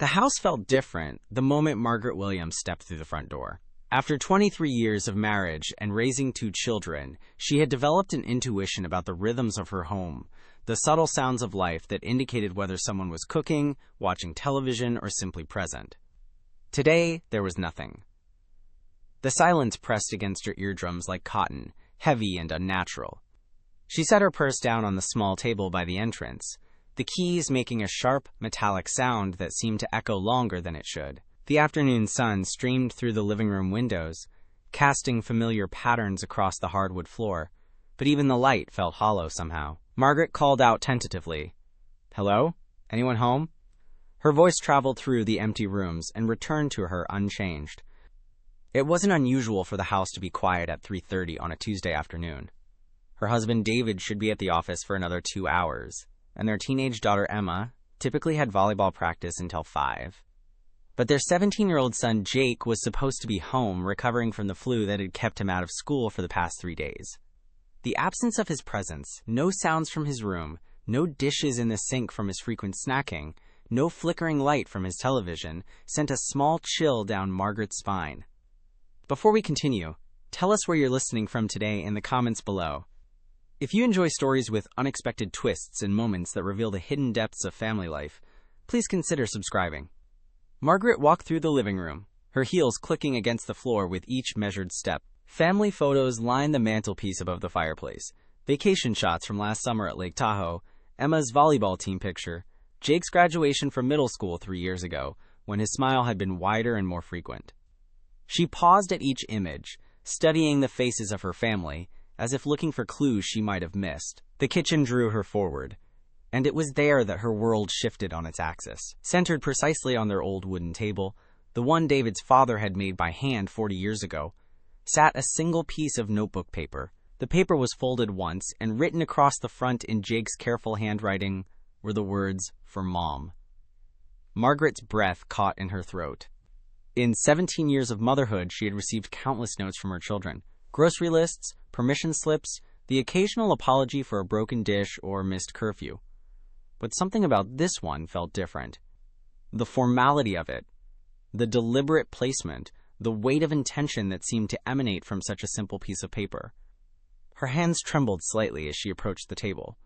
The house felt different the moment Margaret Williams stepped through the front door. After 23 years of marriage and raising 2 children, she had developed an intuition about the rhythms of her home, the subtle sounds of life that indicated whether someone was cooking, watching television, or simply present. Today, there was nothing. The silence pressed against her eardrums like cotton, heavy and unnatural. She set her purse down on the small table by the entrance, the keys making a sharp, metallic sound that seemed to echo longer than it should. The afternoon sun streamed through the living room windows, casting familiar patterns across the hardwood floor, but even the light felt hollow somehow. Margaret called out tentatively, "Hello? Anyone home?" Her voice traveled through the empty rooms and returned to her unchanged. It wasn't unusual for the house to be quiet at 3:30 on a Tuesday afternoon. Her husband David should be at the office for another 2 hours, and their teenage daughter Emma typically had volleyball practice until 5. But their 17-year-old son Jake was supposed to be home recovering from the flu that had kept him out of school for the past 3 days. The absence of his presence, no sounds from his room, no dishes in the sink from his frequent snacking, no flickering light from his television, sent a small chill down Margaret's spine. Before we continue, tell us where you're listening from today in the comments below. If you enjoy stories with unexpected twists and moments that reveal the hidden depths of family life, please consider subscribing. Margaret walked through the living room, her heels clicking against the floor with each measured step. Family photos lined the mantelpiece above the fireplace. Vacation shots from last summer at Lake Tahoe, Emma's volleyball team picture, Jake's graduation from middle school 3 years ago, when his smile had been wider and more frequent. She paused at each image, studying the faces of her family, as if looking for clues she might have missed. The kitchen drew her forward, and it was there that her world shifted on its axis. Centered precisely on their old wooden table, the one David's father had made by hand 40 years ago, sat a single piece of notebook paper. The paper was folded once, and written across the front in Jake's careful handwriting were the words, "For Mom." Margaret's breath caught in her throat. In 17 years of motherhood, she had received countless notes from her children. Grocery lists, permission slips, the occasional apology for a broken dish or missed curfew. But something about this one felt different. The formality of it, the deliberate placement, the weight of intention that seemed to emanate from such a simple piece of paper. Her hands trembled slightly as she approached the table.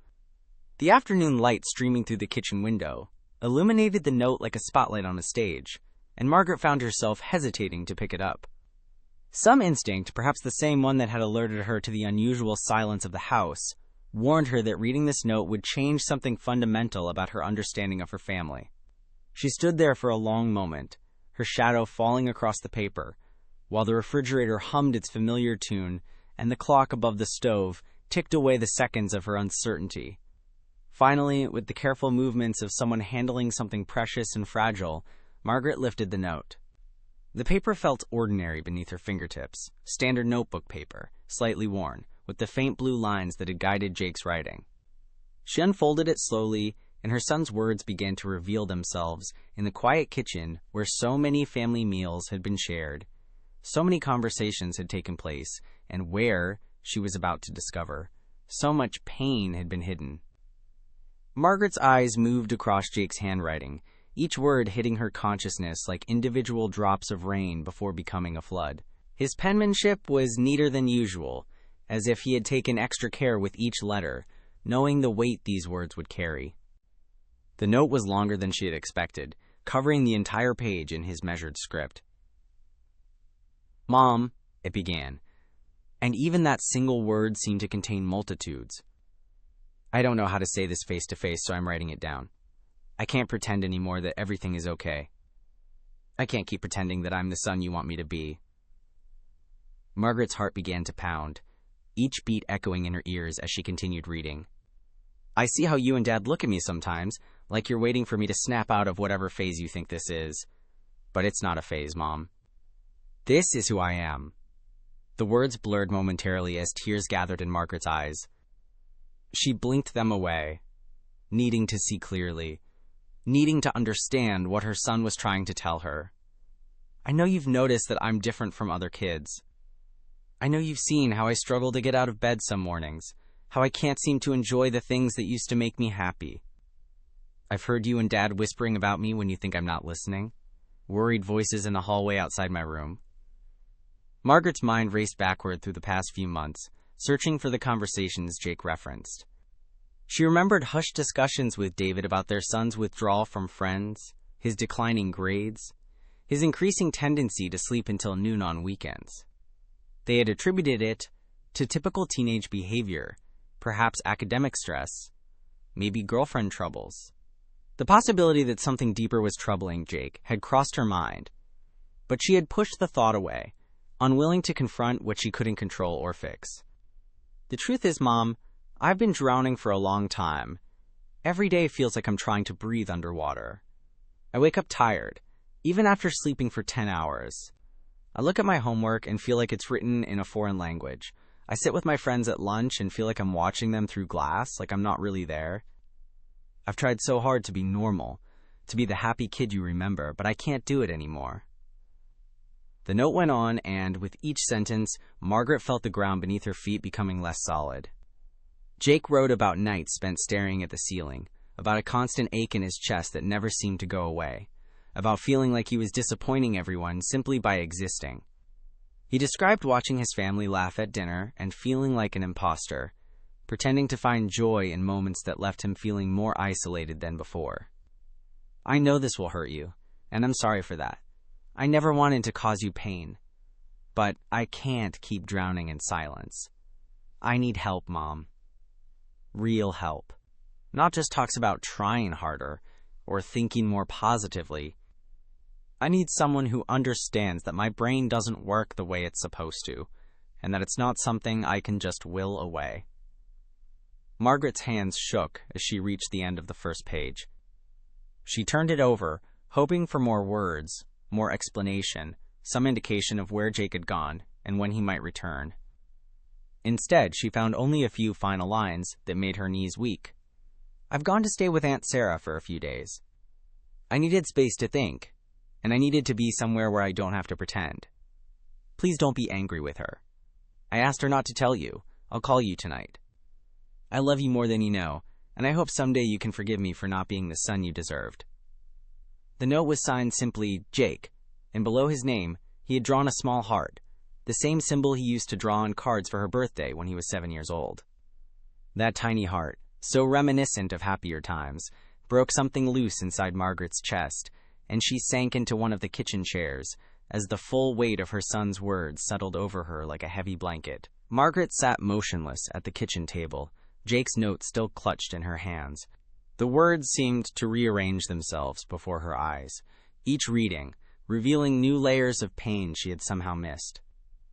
The afternoon light streaming through the kitchen window illuminated the note like a spotlight on a stage, and Margaret found herself hesitating to pick it up. Some instinct, perhaps the same one that had alerted her to the unusual silence of the house, warned her that reading this note would change something fundamental about her understanding of her family. She stood there for a long moment, her shadow falling across the paper, while the refrigerator hummed its familiar tune and the clock above the stove ticked away the seconds of her uncertainty. Finally, with the careful movements of someone handling something precious and fragile, Margaret lifted the note. The paper felt ordinary beneath her fingertips, standard notebook paper, slightly worn, with the faint blue lines that had guided Jake's writing. She unfolded it slowly, and her son's words began to reveal themselves in the quiet kitchen where so many family meals had been shared, so many conversations had taken place, and where, she was about to discover, so much pain had been hidden. Margaret's eyes moved across Jake's handwriting, each word hitting her consciousness like individual drops of rain before becoming a flood. His penmanship was neater than usual, as if he had taken extra care with each letter, knowing the weight these words would carry. The note was longer than she had expected, covering the entire page in his measured script. "Mom," it began, and even that single word seemed to contain multitudes. "I don't know how to say this face to face, so I'm writing it down. I can't pretend anymore that everything is okay. I can't keep pretending that I'm the son you want me to be." Margaret's heart began to pound, each beat echoing in her ears as she continued reading. "I see how you and Dad look at me sometimes, like you're waiting for me to snap out of whatever phase you think this is. But it's not a phase, Mom. This is who I am." The words blurred momentarily as tears gathered in Margaret's eyes. She blinked them away, needing to see clearly, needing to understand what her son was trying to tell her. "I know you've noticed that I'm different from other kids. I know you've seen how I struggle to get out of bed some mornings, how I can't seem to enjoy the things that used to make me happy. I've heard you and Dad whispering about me when you think I'm not listening. Worried voices in the hallway outside my room. Margaret's mind raced backward through the past few months, searching for the conversations Jake referenced. She remembered hushed discussions with David about their son's withdrawal from friends, his declining grades, his increasing tendency to sleep until noon on weekends. They had attributed it to typical teenage behavior, perhaps academic stress, maybe girlfriend troubles. The possibility that something deeper was troubling Jake had crossed her mind, but she had pushed the thought away, unwilling to confront what she couldn't control or fix. The truth is, Mom, I've been drowning for a long time. Every day feels like I'm trying to breathe underwater. I wake up tired, even after sleeping for 10 hours. I look at my homework and feel like it's written in a foreign language. I sit with my friends at lunch and feel like I'm watching them through glass, like I'm not really there. I've tried so hard to be normal, to be the happy kid you remember, but I can't do it anymore. The note went on, and with each sentence, Margaret felt the ground beneath her feet becoming less solid. Jake wrote about nights spent staring at the ceiling, about a constant ache in his chest that never seemed to go away, about feeling like he was disappointing everyone simply by existing. He described watching his family laugh at dinner and feeling like an imposter, pretending to find joy in moments that left him feeling more isolated than before. I know this will hurt you, and I'm sorry for that. I never wanted to cause you pain, but I can't keep drowning in silence. I need help, Mom. Real help. Not just talks about trying harder or thinking more positively. I need someone who understands that my brain doesn't work the way it's supposed to, and that it's not something I can just will away. Margaret's hands shook as she reached the end of the first page. She turned it over, hoping for more words, more explanation, some indication of where Jake had gone and when he might return. Instead, she found only a few final lines that made her knees weak. I've gone to stay with Aunt Sarah for a few days. I needed space to think, and I needed to be somewhere where I don't have to pretend. Please don't be angry with her. I asked her not to tell you. I'll call you tonight. I love you more than you know, and I hope someday you can forgive me for not being the son you deserved. The note was signed simply Jake, and below his name, he had drawn a small heart, the same symbol he used to draw on cards for her birthday when he was 7 years old. That tiny heart, so reminiscent of happier times, broke something loose inside Margaret's chest, and she sank into one of the kitchen chairs as the full weight of her son's words settled over her like a heavy blanket. Margaret sat motionless at the kitchen table, Jake's note still clutched in her hands. The words seemed to rearrange themselves before her eyes, each reading, revealing new layers of pain she had somehow missed.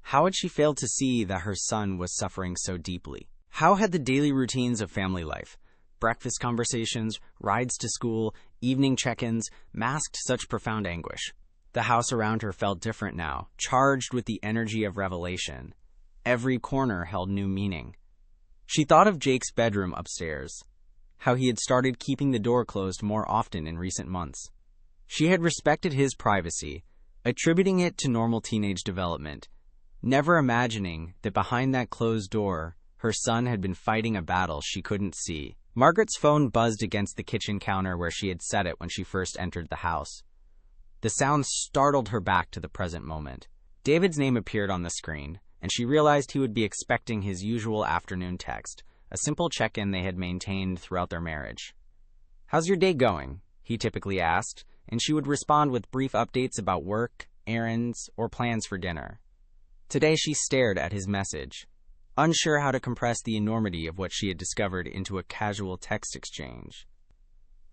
How had she failed to see that her son was suffering so deeply? How had the daily routines of family life, breakfast conversations, rides to school, evening check-ins, masked such profound anguish? The house around her felt different now, charged with the energy of revelation. Every corner held new meaning. She thought of Jake's bedroom upstairs, how he had started keeping the door closed more often in recent months. She had respected his privacy, attributing it to normal teenage development, never imagining that behind that closed door, her son had been fighting a battle she couldn't see. Margaret's phone buzzed against the kitchen counter where she had set it when she first entered the house. The sound startled her back to the present moment. David's name appeared on the screen, and she realized he would be expecting his usual afternoon text, a simple check-in they had maintained throughout their marriage. "How's your day going?" he typically asked, and she would respond with brief updates about work, errands, or plans for dinner. Today she stared at his message, unsure how to compress the enormity of what she had discovered into a casual text exchange.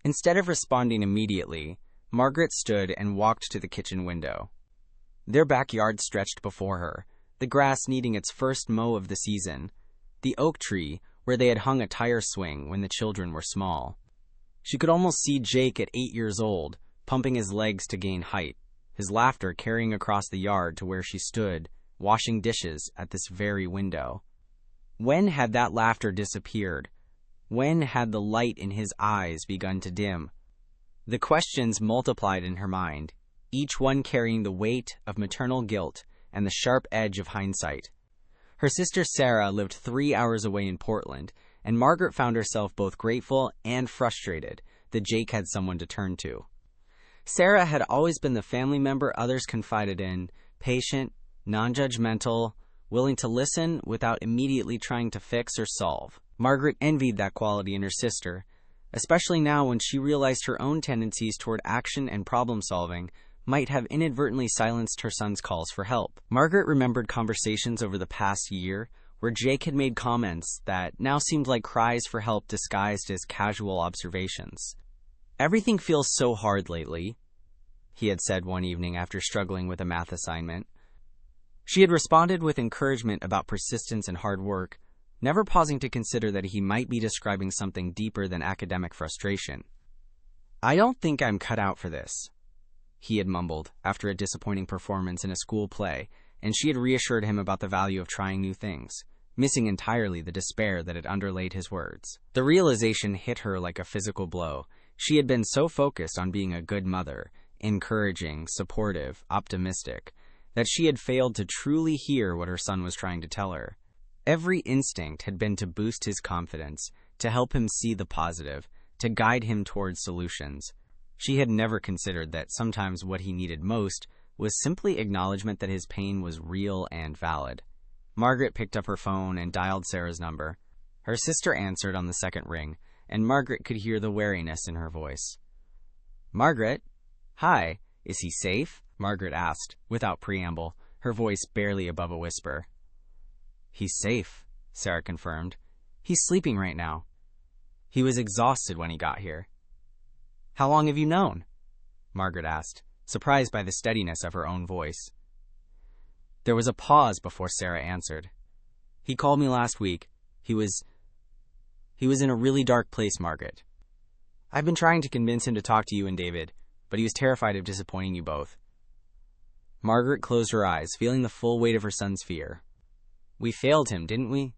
Instead of responding immediately, Margaret stood and walked to the kitchen window. Their backyard stretched before her, the grass needing its first mow of the season, the oak tree where they had hung a tire swing when the children were small. She could almost see Jake at 8 years old, pumping his legs to gain height, his laughter carrying across the yard to where she stood, washing dishes at this very window. When had that laughter disappeared? When had the light in his eyes begun to dim? The questions multiplied in her mind, each one carrying the weight of maternal guilt and the sharp edge of hindsight. Her sister Sarah lived 3 hours away in Portland, and Margaret found herself both grateful and frustrated that Jake had someone to turn to. Sarah had always been the family member others confided in, patient, non-judgmental, willing to listen without immediately trying to fix or solve. Margaret envied that quality in her sister, especially now when she realized her own tendencies toward action and problem-solving might have inadvertently silenced her son's calls for help. Margaret remembered conversations over the past year where Jake had made comments that now seemed like cries for help disguised as casual observations. "Everything feels so hard lately," he had said one evening after struggling with a math assignment. She had responded with encouragement about persistence and hard work, never pausing to consider that he might be describing something deeper than academic frustration. "I don't think I'm cut out for this," he had mumbled after a disappointing performance in a school play, and she had reassured him about the value of trying new things, missing entirely the despair that had underlaid his words. The realization hit her like a physical blow. She had been so focused on being a good mother, encouraging, supportive, optimistic, that she had failed to truly hear what her son was trying to tell her. Every instinct had been to boost his confidence, to help him see the positive, to guide him towards solutions. She had never considered that sometimes what he needed most was simply acknowledgement that his pain was real and valid. Margaret picked up her phone and dialed Sarah's number. Her sister answered on the second ring, and Margaret could hear the wariness in her voice. "Margaret? Hi, is he safe?" Margaret asked, without preamble, her voice barely above a whisper. "He's safe," Sarah confirmed. "He's sleeping right now. He was exhausted when he got here." "How long have you known?" Margaret asked, surprised by the steadiness of her own voice. There was a pause before Sarah answered. "He called me last week. He was in a really dark place, Margaret. I've been trying to convince him to talk to you and David, but he was terrified of disappointing you both." Margaret closed her eyes, feeling the full weight of her son's fear. "We failed him, didn't we?"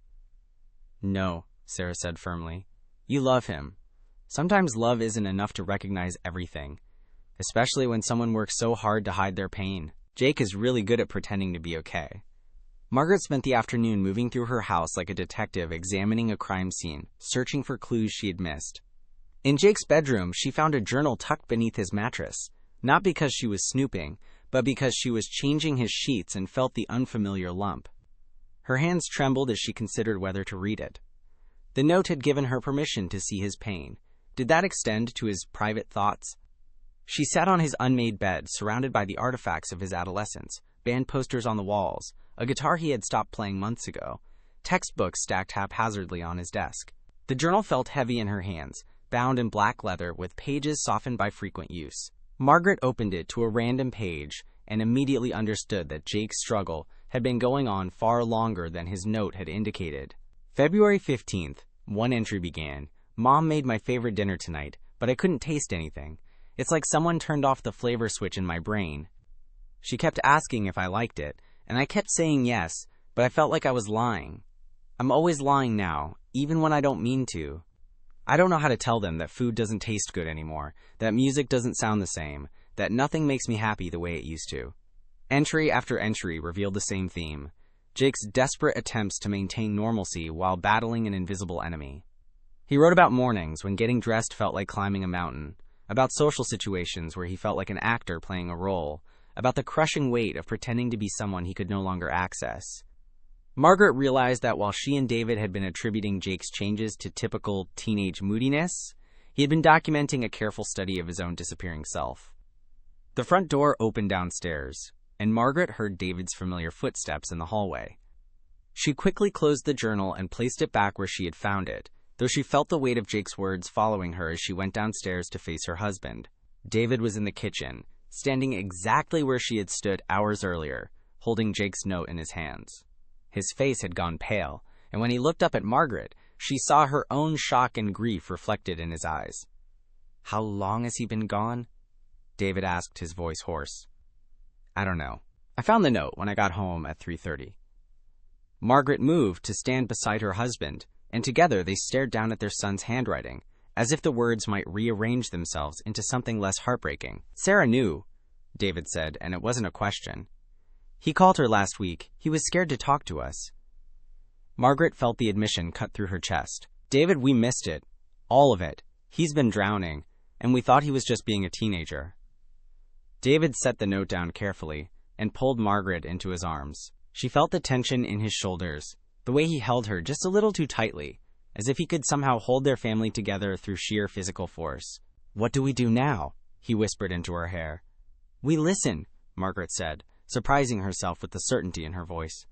"No," Sarah said firmly. "You love him. Sometimes love isn't enough to recognize everything, especially when someone works so hard to hide their pain. Jake is really good at pretending to be okay." Margaret spent the afternoon moving through her house like a detective examining a crime scene, searching for clues she had missed. In Jake's bedroom, she found a journal tucked beneath his mattress, not because she was snooping, but because she was changing his sheets and felt the unfamiliar lump. Her hands trembled as she considered whether to read it. The note had given her permission to see his pain. Did that extend to his private thoughts? She sat on his unmade bed, surrounded by the artifacts of his adolescence, band posters on the walls, a guitar he had stopped playing months ago, textbooks stacked haphazardly on his desk. The journal felt heavy in her hands, bound in black leather with pages softened by frequent use. Margaret opened it to a random page and immediately understood that Jake's struggle had been going on far longer than his note had indicated. February 15th, one entry began. "Mom made my favorite dinner tonight, but I couldn't taste anything. It's like someone turned off the flavor switch in my brain. She kept asking if I liked it, and I kept saying yes, but I felt like I was lying. I'm always lying now, even when I don't mean to. I don't know how to tell them that food doesn't taste good anymore, that music doesn't sound the same, that nothing makes me happy the way it used to." Entry after entry revealed the same theme: Jake's desperate attempts to maintain normalcy while battling an invisible enemy. He wrote about mornings when getting dressed felt like climbing a mountain, about social situations where he felt like an actor playing a role, about the crushing weight of pretending to be someone he could no longer access. Margaret realized that while she and David had been attributing Jake's changes to typical teenage moodiness, he had been documenting a careful study of his own disappearing self. The front door opened downstairs, and Margaret heard David's familiar footsteps in the hallway. She quickly closed the journal and placed it back where she had found it, though she felt the weight of Jake's words following her as she went downstairs to face her husband. David was in the kitchen, standing exactly where she had stood hours earlier, holding Jake's note in his hands. His face had gone pale, and when he looked up at Margaret, she saw her own shock and grief reflected in his eyes. "How long has he been gone?" David asked, his voice hoarse. "I don't know. I found the note when I got home at 3:30. Margaret moved to stand beside her husband, and together they stared down at their son's handwriting, as if the words might rearrange themselves into something less heartbreaking. "Sarah knew," David said, and it wasn't a question. "He called her last week. He was scared to talk to us." Margaret felt the admission cut through her chest. "David, we missed it. All of it. He's been drowning. and we thought he was just being a teenager." David set the note down carefully and pulled Margaret into his arms. She felt the tension in his shoulders, the way he held her just a little too tightly, as if he could somehow hold their family together through sheer physical force. "What do we do now?" he whispered into her hair. "We listen," Margaret said, surprising herself with the certainty in her voice.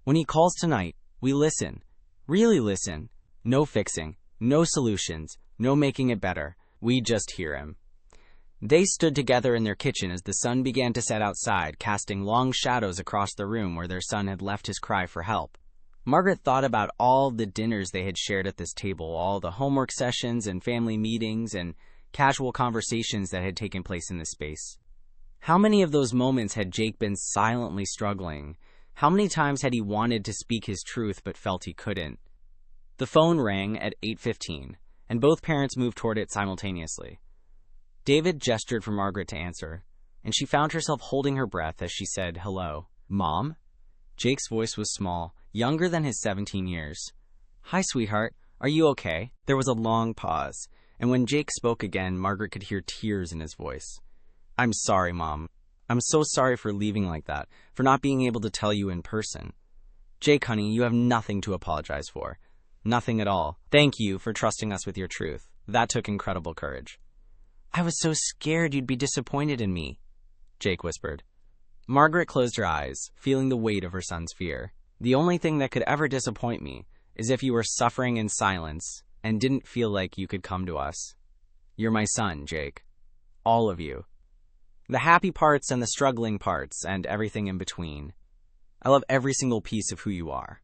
"When he calls tonight, we listen. Really listen. No fixing, no solutions, no making it better. We just hear him." They stood together in their kitchen as the sun began to set outside, casting long shadows across the room where their son had left his cry for help. Margaret thought about all the dinners they had shared at this table, all the homework sessions and family meetings and casual conversations that had taken place in this space. How many of those moments had Jake been silently struggling? How many times had he wanted to speak his truth but felt he couldn't? The phone rang at 8:15, and both parents moved toward it simultaneously. David gestured for Margaret to answer, and she found herself holding her breath as she said, "Hello, Mom?" Jake's voice was small, younger than his 17 years. "Hi, sweetheart. Are you okay?" There was a long pause, and when Jake spoke again, Margaret could hear tears in his voice. "I'm sorry, Mom. I'm so sorry for leaving like that, for not being able to tell you in person." "Jake, honey, you have nothing to apologize for. Nothing at all. Thank you for trusting us with your truth. That took incredible courage." "I was so scared you'd be disappointed in me," Jake whispered. Margaret closed her eyes, feeling the weight of her son's fear. "The only thing that could ever disappoint me is if you were suffering in silence and didn't feel like you could come to us. You're my son, Jake. All of you. The happy parts and the struggling parts and everything in between. I love every single piece of who you are."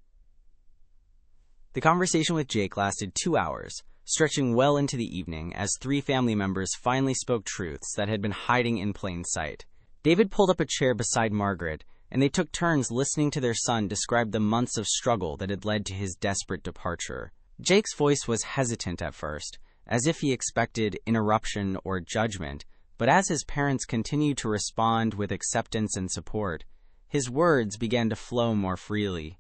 The conversation with Jake lasted 2 hours, stretching well into the evening as 3 family members finally spoke truths that had been hiding in plain sight. David pulled up a chair beside Margaret, and they took turns listening to their son describe the months of struggle that had led to his desperate departure. Jake's voice was hesitant at first, as if he expected interruption or judgment, but as his parents continued to respond with acceptance and support, his words began to flow more freely.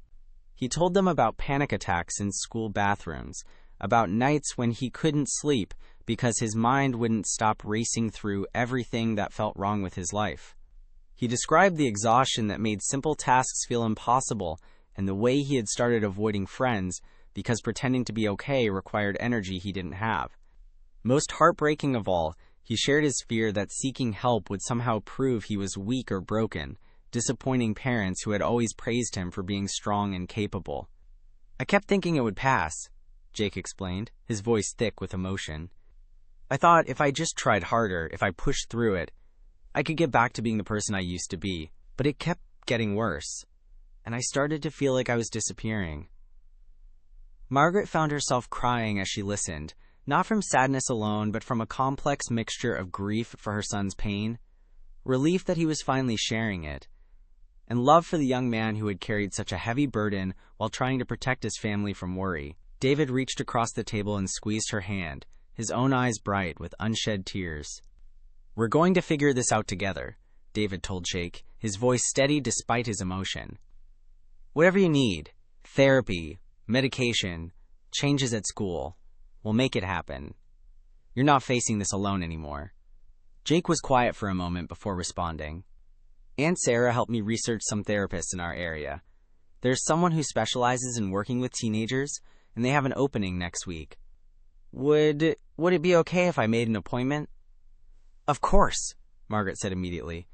He told them about panic attacks in school bathrooms, about nights when he couldn't sleep because his mind wouldn't stop racing through everything that felt wrong with his life. He described the exhaustion that made simple tasks feel impossible and the way he had started avoiding friends because pretending to be okay required energy he didn't have. Most heartbreaking of all, he shared his fear that seeking help would somehow prove he was weak or broken, disappointing parents who had always praised him for being strong and capable. "I kept thinking it would pass," Jake explained, his voice thick with emotion. "I thought if I just tried harder, if I pushed through it, I could get back to being the person I used to be, but it kept getting worse, and I started to feel like I was disappearing." Margaret found herself crying as she listened, not from sadness alone, but from a complex mixture of grief for her son's pain, relief that he was finally sharing it, and love for the young man who had carried such a heavy burden while trying to protect his family from worry. David reached across the table and squeezed her hand, his own eyes bright with unshed tears. "We're going to figure this out together," David told Jake, his voice steady despite his emotion. "Whatever you need, therapy, medication, changes at school, we'll make it happen. You're not facing this alone anymore." Jake was quiet for a moment before responding. "Aunt Sarah helped me research some therapists in our area. There's someone who specializes in working with teenagers, and they have an opening next week. Would it be okay if I made an appointment?" "Of course," Margaret said immediately.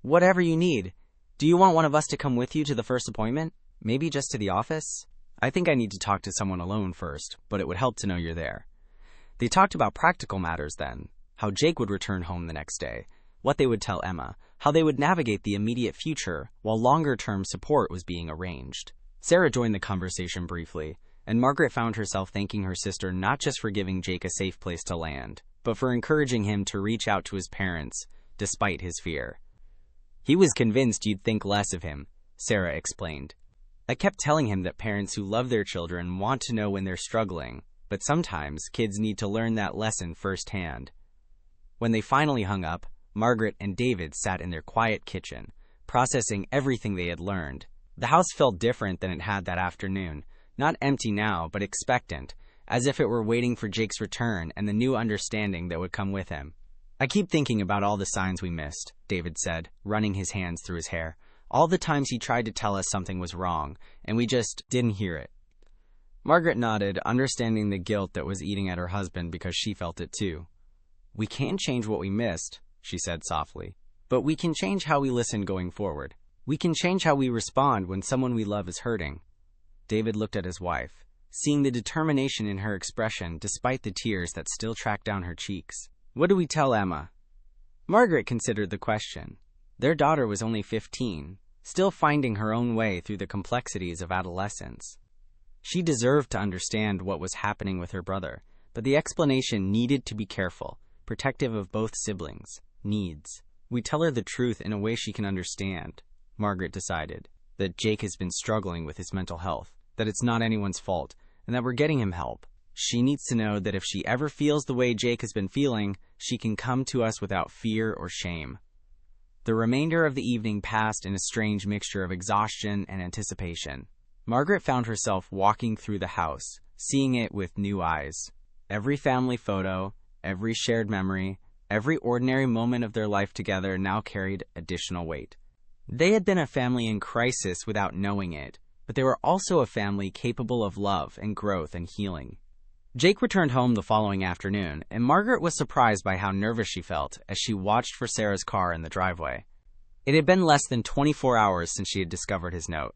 "Whatever you need. Do you want one of us to come with you to the first appointment? Maybe just to the office? I think I need to talk to someone alone first, but it would help to know you're there." They talked about practical matters then, how Jake would return home the next day, what they would tell Emma, how they would navigate the immediate future while longer-term support was being arranged. Sarah joined the conversation briefly, and Margaret found herself thanking her sister not just for giving Jake a safe place to land, but for encouraging him to reach out to his parents, despite his fear. "He was convinced you'd think less of him," Sarah explained. "I kept telling him that parents who love their children want to know when they're struggling, but sometimes kids need to learn that lesson firsthand." When they finally hung up, Margaret and David sat in their quiet kitchen, processing everything they had learned. The house felt different than it had that afternoon, not empty now, but expectant, as if it were waiting for Jake's return and the new understanding that would come with him. "I keep thinking about all the signs we missed," David said, running his hands through his hair. "All the times he tried to tell us something was wrong, and we just didn't hear it." Margaret nodded, understanding the guilt that was eating at her husband because she felt it too. "We can't change what we missed," she said softly, "but we can change how we listen going forward. We can change how we respond when someone we love is hurting." David looked at his wife, seeing the determination in her expression despite the tears that still tracked down her cheeks. "What do we tell Emma?" Margaret considered the question. Their daughter was only 15, still finding her own way through the complexities of adolescence. She deserved to understand what was happening with her brother, but the explanation needed to be careful, protective of both siblings' needs. "We tell her the truth in a way she can understand," Margaret decided, "that Jake has been struggling with his mental health, that it's not anyone's fault, and that we're getting him help. She needs to know that if she ever feels the way Jake has been feeling, she can come to us without fear or shame." The remainder of the evening passed in a strange mixture of exhaustion and anticipation. Margaret found herself walking through the house, seeing it with new eyes. Every family photo, every shared memory, every ordinary moment of their life together now carried additional weight. They had been a family in crisis without knowing it, but they were also a family capable of love and growth and healing. Jake returned home the following afternoon, and Margaret was surprised by how nervous she felt as she watched for Sarah's car in the driveway. It had been less than 24 hours since she had discovered his note,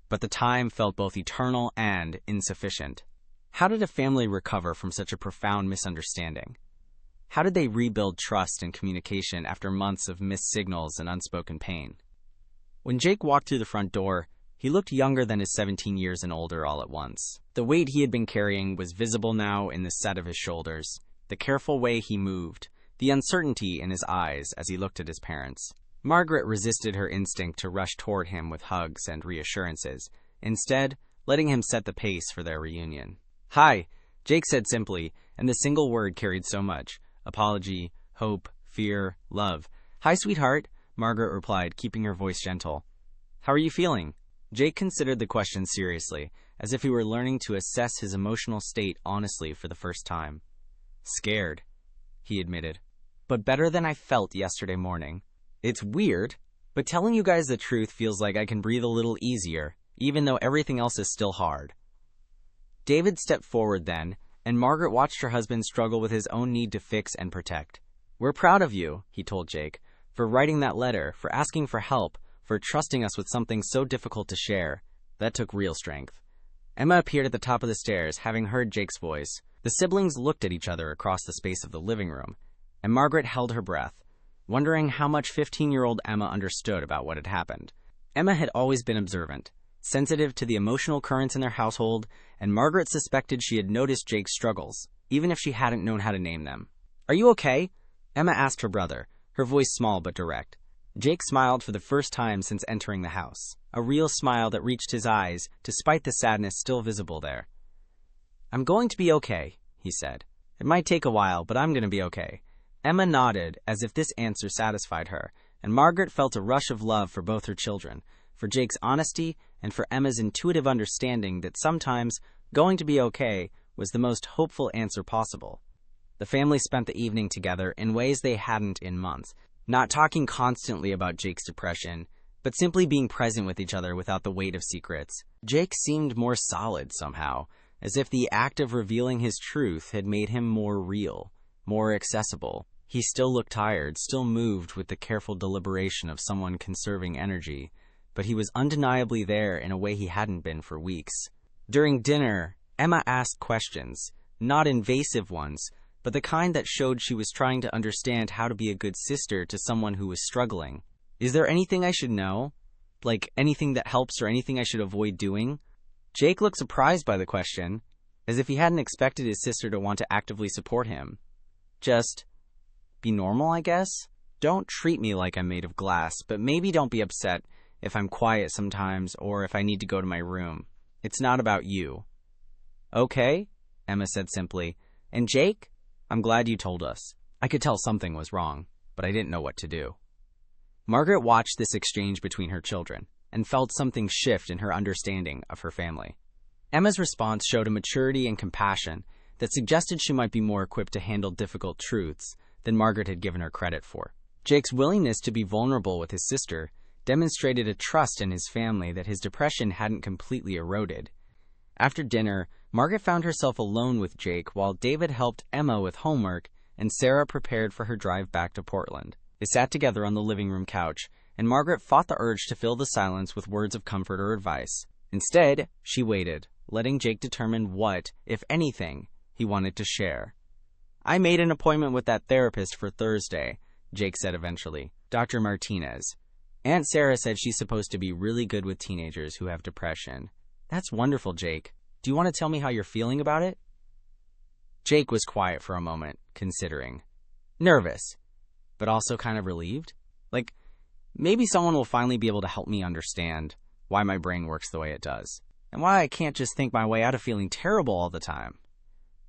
but the time felt both eternal and insufficient. How did a family recover from such a profound misunderstanding? How did they rebuild trust and communication after months of missed signals and unspoken pain? When Jake walked through the front door, he looked younger than his 17 years and older all at once. The weight he had been carrying was visible now in the set of his shoulders, the careful way he moved, the uncertainty in his eyes as he looked at his parents. Margaret resisted her instinct to rush toward him with hugs and reassurances, instead letting him set the pace for their reunion. "Hi," Jake said simply, and the single word carried so much: apology, hope, fear, love. "Hi, sweetheart," Margaret replied, keeping her voice gentle. "How are you feeling?" Jake considered the question seriously, as if he were learning to assess his emotional state honestly for the first time. "Scared," he admitted, "but better than I felt yesterday morning. It's weird, but telling you guys the truth feels like I can breathe a little easier, even though everything else is still hard." David stepped forward then, and Margaret watched her husband struggle with his own need to fix and protect. "We're proud of you," he told Jake, "for writing that letter, for asking for help, for trusting us with something so difficult to share. That took real strength." Emma appeared at the top of the stairs, having heard Jake's voice. The siblings looked at each other across the space of the living room, and Margaret held her breath, wondering how much 15-year-old Emma understood about what had happened. Emma had always been observant, sensitive to the emotional currents in their household, and Margaret suspected she had noticed Jake's struggles, even if she hadn't known how to name them. "Are you okay?" Emma asked her brother, her voice small but direct. Jake smiled for the first time since entering the house, a real smile that reached his eyes, despite the sadness still visible there. "I'm going to be okay," he said. "It might take a while, but I'm going to be okay." Emma nodded as if this answer satisfied her, and Margaret felt a rush of love for both her children, for Jake's honesty and for Emma's intuitive understanding that sometimes going to be okay was the most hopeful answer possible. The family spent the evening together in ways they hadn't in months, not talking constantly about Jake's depression, but simply being present with each other without the weight of secrets. Jake seemed more solid somehow, as if the act of revealing his truth had made him more real, more accessible. He still looked tired, still moved with the careful deliberation of someone conserving energy, but he was undeniably there in a way he hadn't been for weeks. During dinner, Emma asked questions, not invasive ones, but the kind that showed she was trying to understand how to be a good sister to someone who was struggling. "Is there anything I should know? Like anything that helps or anything I should avoid doing?" Jake looked surprised by the question, as if he hadn't expected his sister to want to actively support him. "Just be normal, I guess. Don't treat me like I'm made of glass, but maybe don't be upset if I'm quiet sometimes or if I need to go to my room. It's not about you." "Okay," Emma said simply. "And Jake? I'm glad you told us. I could tell something was wrong, but I didn't know what to do." Margaret watched this exchange between her children and felt something shift in her understanding of her family. Emma's response showed a maturity and compassion that suggested she might be more equipped to handle difficult truths than Margaret had given her credit for. Jake's willingness to be vulnerable with his sister demonstrated a trust in his family that his depression hadn't completely eroded. After dinner, Margaret found herself alone with Jake while David helped Emma with homework and Sarah prepared for her drive back to Portland. They sat together on the living room couch, and Margaret fought the urge to fill the silence with words of comfort or advice. Instead, she waited, letting Jake determine what, if anything, he wanted to share. "I made an appointment with that therapist for Thursday," Jake said eventually. "Dr. Martinez. Aunt Sarah said she's supposed to be really good with teenagers who have depression." "That's wonderful, Jake. Do you want to tell me how you're feeling about it?" Jake was quiet for a moment, considering. Nervous, but also kind of relieved. Like, maybe someone will finally be able to help me understand why my brain works the way it does, and why I can't just think my way out of feeling terrible all the time.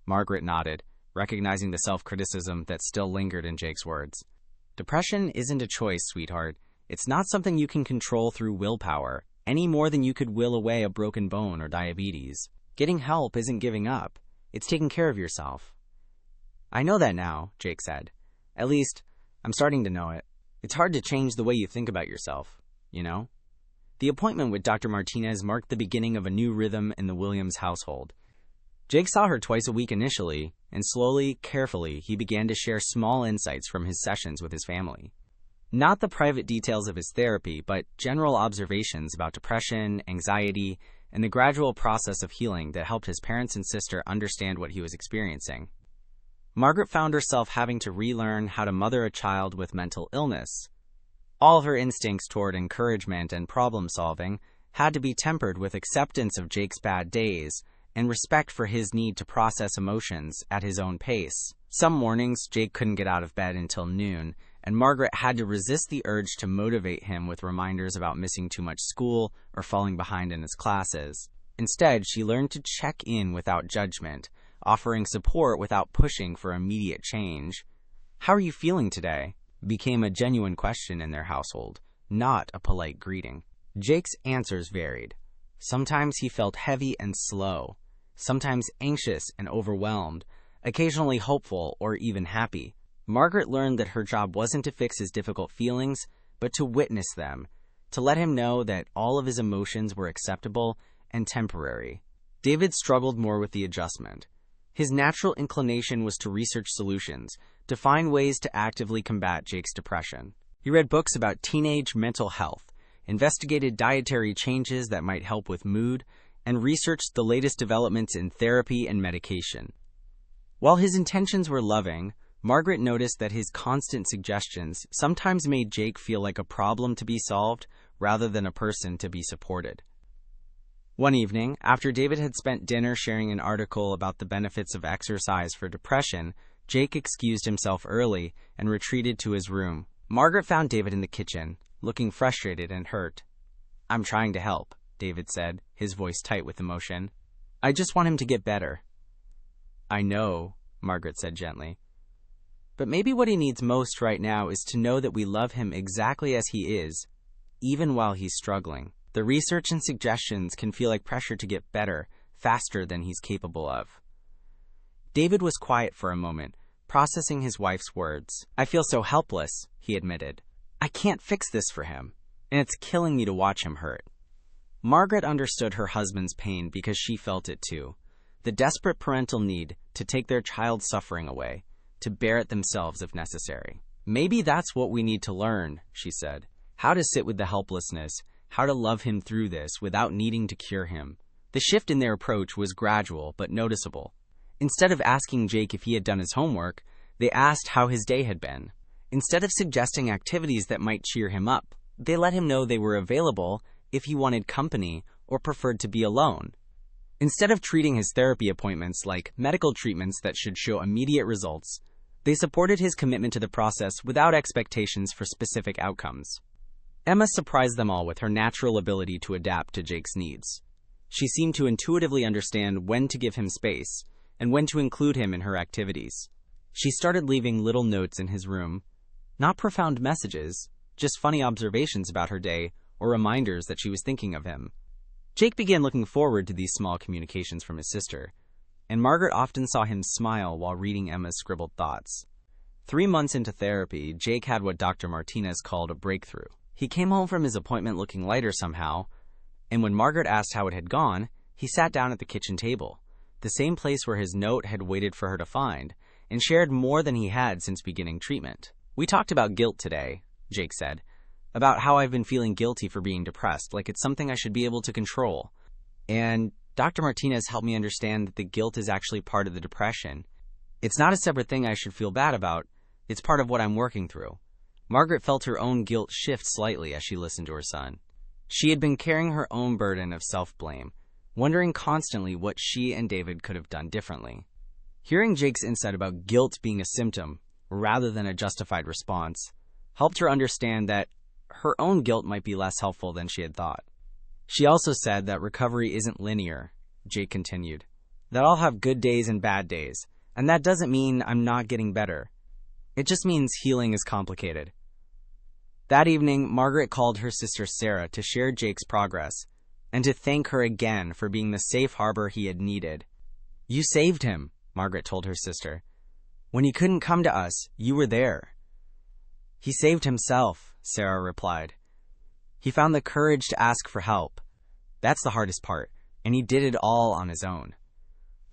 Margaret nodded, recognizing the self-criticism that still lingered in Jake's words. "Depression isn't a choice, sweetheart. It's not something you can control through willpower, any more than you could will away a broken bone or diabetes. Getting help isn't giving up. It's taking care of yourself." "I know that now," Jake said. "At least, I'm starting to know it. It's hard to change the way you think about yourself, you know?" The appointment with Dr. Martinez marked the beginning of a new rhythm in the Williams household. Jake saw her twice a week initially, and slowly, carefully, he began to share small insights from his sessions with his family. Not the private details of his therapy, but general observations about depression, anxiety, and the gradual process of healing that helped his parents and sister understand what he was experiencing. Margaret found herself having to relearn how to mother a child with mental illness. All of her instincts toward encouragement and problem-solving had to be tempered with acceptance of Jake's bad days and respect for his need to process emotions at his own pace. Some mornings, Jake couldn't get out of bed until noon, and Margaret had to resist the urge to motivate him with reminders about missing too much school or falling behind in his classes. Instead, she learned to check in without judgment, offering support without pushing for immediate change. "How are you feeling today?" became a genuine question in their household, not a polite greeting. Jake's answers varied. Sometimes he felt heavy and slow, sometimes anxious and overwhelmed, occasionally hopeful or even happy. Margaret learned that her job wasn't to fix his difficult feelings, but to witness them, to let him know that all of his emotions were acceptable and temporary. David struggled more with the adjustment. His natural inclination was to research solutions, to find ways to actively combat Jake's depression. He read books about teenage mental health, investigated dietary changes that might help with mood, and researched the latest developments in therapy and medication. While his intentions were loving, Margaret noticed that his constant suggestions sometimes made Jake feel like a problem to be solved rather than a person to be supported. One evening, after David had spent dinner sharing an article about the benefits of exercise for depression, Jake excused himself early and retreated to his room. Margaret found David in the kitchen, looking frustrated and hurt. "I'm trying to help," David said, his voice tight with emotion. "I just want him to get better." "I know," Margaret said gently. "But maybe what he needs most right now is to know that we love him exactly as he is, even while he's struggling. The research and suggestions can feel like pressure to get better faster than he's capable of." David was quiet for a moment, processing his wife's words. "I feel so helpless," he admitted. "I can't fix this for him, and it's killing me to watch him hurt." Margaret understood her husband's pain because she felt it too. The desperate parental need to take their child's suffering away, to bear it themselves if necessary. "Maybe that's what we need to learn," she said. "How to sit with the helplessness, how to love him through this without needing to cure him." The shift in their approach was gradual but noticeable. Instead of asking Jake if he had done his homework, they asked how his day had been. Instead of suggesting activities that might cheer him up, they let him know they were available if he wanted company or preferred to be alone. Instead of treating his therapy appointments like medical treatments that should show immediate results, they supported his commitment to the process without expectations for specific outcomes. Emma surprised them all with her natural ability to adapt to Jake's needs. She seemed to intuitively understand when to give him space and when to include him in her activities. She started leaving little notes in his room, not profound messages, just funny observations about her day or reminders that she was thinking of him. Jake began looking forward to these small communications from his sister, and Margaret often saw him smile while reading Emma's scribbled thoughts. 3 months into therapy, Jake had what Dr. Martinez called a breakthrough. He came home from his appointment looking lighter somehow, and when Margaret asked how it had gone, he sat down at the kitchen table, the same place where his note had waited for her to find, and shared more than he had since beginning treatment. "We talked about guilt today," Jake said, "about how I've been feeling guilty for being depressed, like it's something I should be able to control. And Dr. Martinez helped me understand that the guilt is actually part of the depression. It's not a separate thing I should feel bad about, it's part of what I'm working through." Margaret felt her own guilt shift slightly as she listened to her son. She had been carrying her own burden of self-blame, wondering constantly what she and David could have done differently. Hearing Jake's insight about guilt being a symptom rather than a justified response helped her understand that her own guilt might be less helpful than she had thought. She also said that recovery isn't linear, Jake continued, that I'll have good days and bad days, and that doesn't mean I'm not getting better. It just means healing is complicated. That evening, Margaret called her sister Sarah to share Jake's progress and to thank her again for being the safe harbor he had needed. "You saved him," Margaret told her sister. "When he couldn't come to us, you were there." "He saved himself," Sarah replied. "He found the courage to ask for help. That's the hardest part, and he did it all on his own."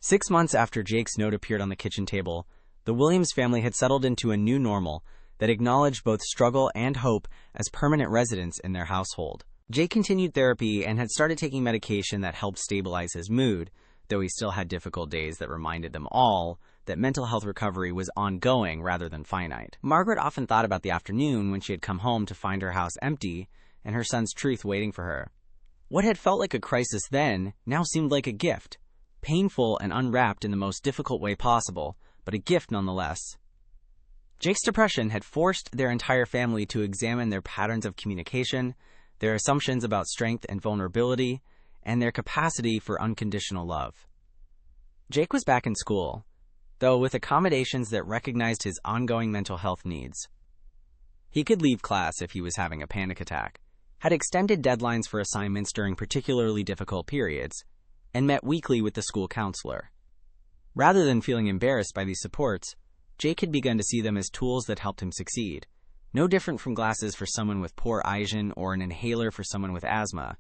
6 months after Jake's note appeared on the kitchen table, the Williams family had settled into a new normal that acknowledged both struggle and hope as permanent residents in their household. Jake continued therapy and had started taking medication that helped stabilize his mood, though he still had difficult days that reminded them all that mental health recovery was ongoing rather than finite. Margaret often thought about the afternoon when she had come home to find her house empty and her son's truth waiting for her. What had felt like a crisis then now seemed like a gift, painful and unwrapped in the most difficult way possible, but a gift nonetheless. Jake's depression had forced their entire family to examine their patterns of communication, their assumptions about strength and vulnerability, and their capacity for unconditional love. Jake was back in school, though with accommodations that recognized his ongoing mental health needs. He could leave class if he was having a panic attack, had extended deadlines for assignments during particularly difficult periods, and met weekly with the school counselor. Rather than feeling embarrassed by these supports, Jake had begun to see them as tools that helped him succeed, no different from glasses for someone with poor vision or an inhaler for someone with asthma.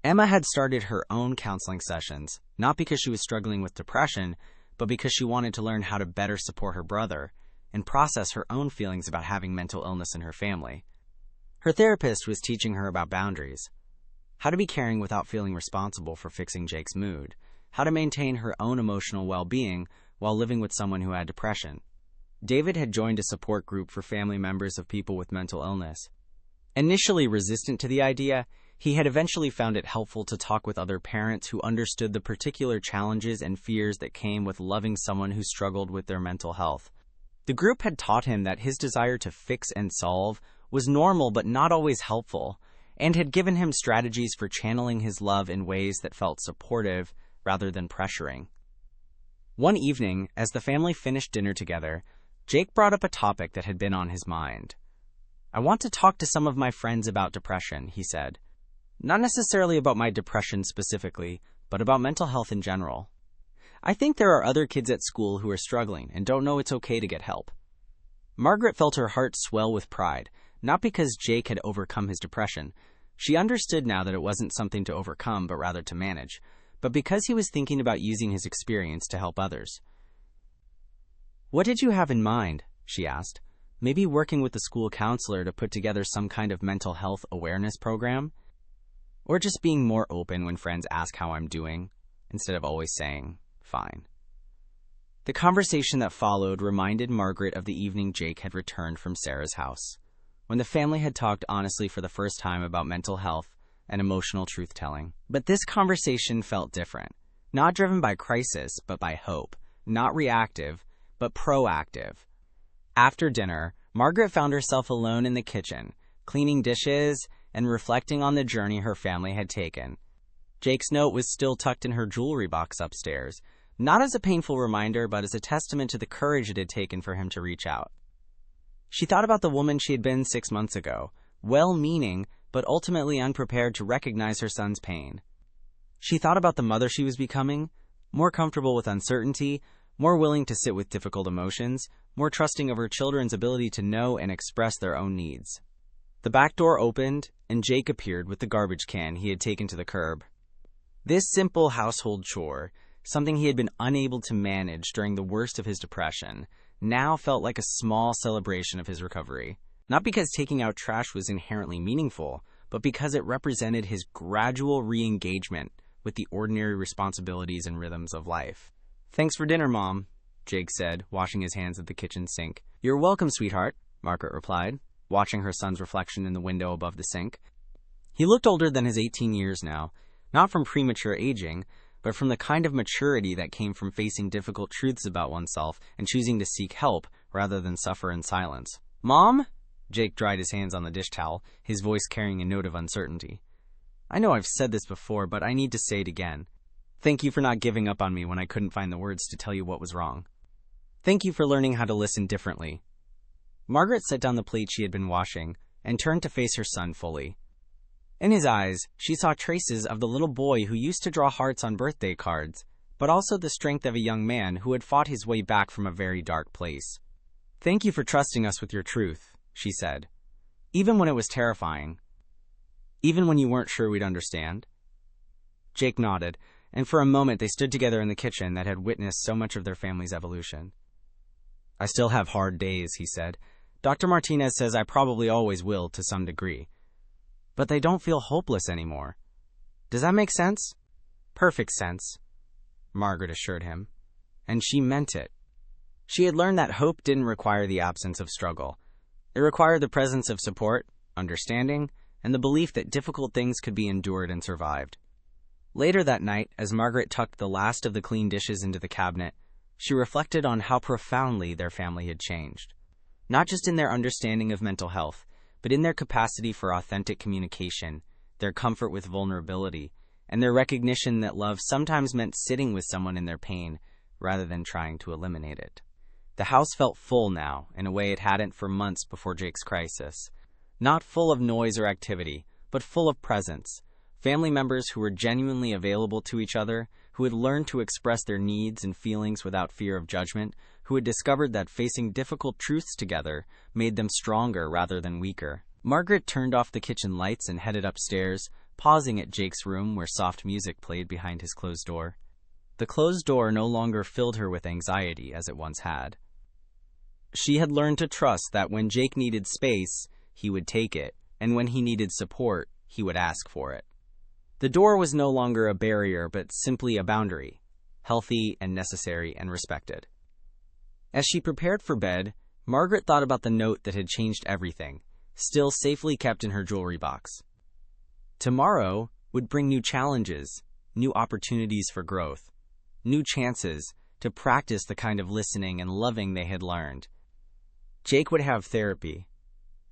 Emma had started her own counseling sessions, not because she was struggling with depression, but because she wanted to learn how to better support her brother and process her own feelings about having mental illness in her family. Her therapist was teaching her about boundaries, how to be caring without feeling responsible for fixing Jake's mood, how to maintain her own emotional well-being while living with someone who had depression. David had joined a support group for family members of people with mental illness. Initially resistant to the idea, he had eventually found it helpful to talk with other parents who understood the particular challenges and fears that came with loving someone who struggled with their mental health. The group had taught him that his desire to fix and solve was normal but not always helpful, and had given him strategies for channeling his love in ways that felt supportive rather than pressuring. One evening, as the family finished dinner together, Jake brought up a topic that had been on his mind. "I want to talk to some of my friends about depression," he said. "Not necessarily about my depression specifically, but about mental health in general. I think there are other kids at school who are struggling and don't know it's okay to get help." Margaret felt her heart swell with pride, not because Jake had overcome his depression. She understood now that it wasn't something to overcome, but rather to manage, but because he was thinking about using his experience to help others. "What did you have in mind?" she asked. "Maybe working with the school counselor to put together some kind of mental health awareness program? Or just being more open when friends ask how I'm doing, instead of always saying, fine." The conversation that followed reminded Margaret of the evening Jake had returned from Sarah's house, when the family had talked honestly for the first time about mental health and emotional truth-telling. But this conversation felt different, not driven by crisis, but by hope, not reactive, but proactive. After dinner, Margaret found herself alone in the kitchen, cleaning dishes and reflecting on the journey her family had taken. Jake's note was still tucked in her jewelry box upstairs, not as a painful reminder, but as a testament to the courage it had taken for him to reach out. She thought about the woman she had been 6 months ago, well-meaning, but ultimately unprepared to recognize her son's pain. She thought about the mother she was becoming, more comfortable with uncertainty, more willing to sit with difficult emotions, more trusting of her children's ability to know and express their own needs. The back door opened, and Jake appeared with the garbage can he had taken to the curb. This simple household chore, something he had been unable to manage during the worst of his depression, now felt like a small celebration of his recovery. Not because taking out trash was inherently meaningful, but because it represented his gradual re-engagement with the ordinary responsibilities and rhythms of life. "Thanks for dinner, Mom," Jake said, washing his hands at the kitchen sink. "You're welcome, sweetheart," Margaret replied, watching her son's reflection in the window above the sink. He looked older than his 18 years now, not from premature aging, but from the kind of maturity that came from facing difficult truths about oneself and choosing to seek help rather than suffer in silence. "Mom?" Jake dried his hands on the dish towel, his voice carrying a note of uncertainty. "I know I've said this before, but I need to say it again. Thank you for not giving up on me when I couldn't find the words to tell you what was wrong. Thank you for learning how to listen differently." Margaret set down the plate she had been washing and turned to face her son fully. In his eyes, she saw traces of the little boy who used to draw hearts on birthday cards, but also the strength of a young man who had fought his way back from a very dark place. "Thank you for trusting us with your truth," she said. "Even when it was terrifying. Even when you weren't sure we'd understand." Jake nodded, and for a moment they stood together in the kitchen that had witnessed so much of their family's evolution. "I still have hard days," he said. "Dr. Martinez says I probably always will to some degree. But they don't feel hopeless anymore. Does that make sense?" "Perfect sense," Margaret assured him. And she meant it. She had learned that hope didn't require the absence of struggle. It required the presence of support, understanding, and the belief that difficult things could be endured and survived. Later that night, as Margaret tucked the last of the clean dishes into the cabinet, she reflected on how profoundly their family had changed. Not just in their understanding of mental health, but in their capacity for authentic communication, their comfort with vulnerability, and their recognition that love sometimes meant sitting with someone in their pain rather than trying to eliminate it. The house felt full now, in a way it hadn't for months before Jake's crisis. Not full of noise or activity, but full of presence. Family members who were genuinely available to each other, who had learned to express their needs and feelings without fear of judgment, who had discovered that facing difficult truths together made them stronger rather than weaker. Margaret turned off the kitchen lights and headed upstairs, pausing at Jake's room where soft music played behind his closed door. The closed door no longer filled her with anxiety as it once had. She had learned to trust that when Jake needed space, he would take it, and when he needed support, he would ask for it. The door was no longer a barrier, but simply a boundary, healthy and necessary and respected. As she prepared for bed, Margaret thought about the note that had changed everything, still safely kept in her jewelry box. Tomorrow would bring new challenges, new opportunities for growth, new chances to practice the kind of listening and loving they had learned. Jake would have therapy.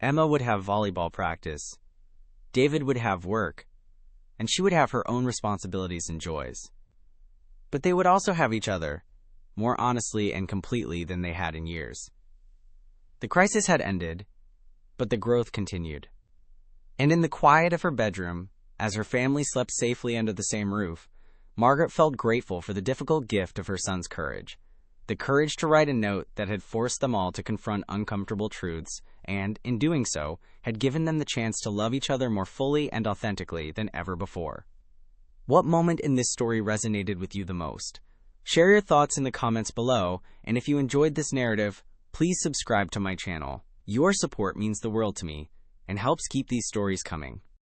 Emma would have volleyball practice. David would have work. And she would have her own responsibilities and joys. But they would also have each other, more honestly and completely than they had in years. The crisis had ended, but the growth continued. And in the quiet of her bedroom, as her family slept safely under the same roof, Margaret felt grateful for the difficult gift of her son's courage. The courage to write a note that had forced them all to confront uncomfortable truths, and, in doing so, had given them the chance to love each other more fully and authentically than ever before. What moment in this story resonated with you the most? Share your thoughts in the comments below, and if you enjoyed this narrative, please subscribe to my channel. Your support means the world to me, and helps keep these stories coming.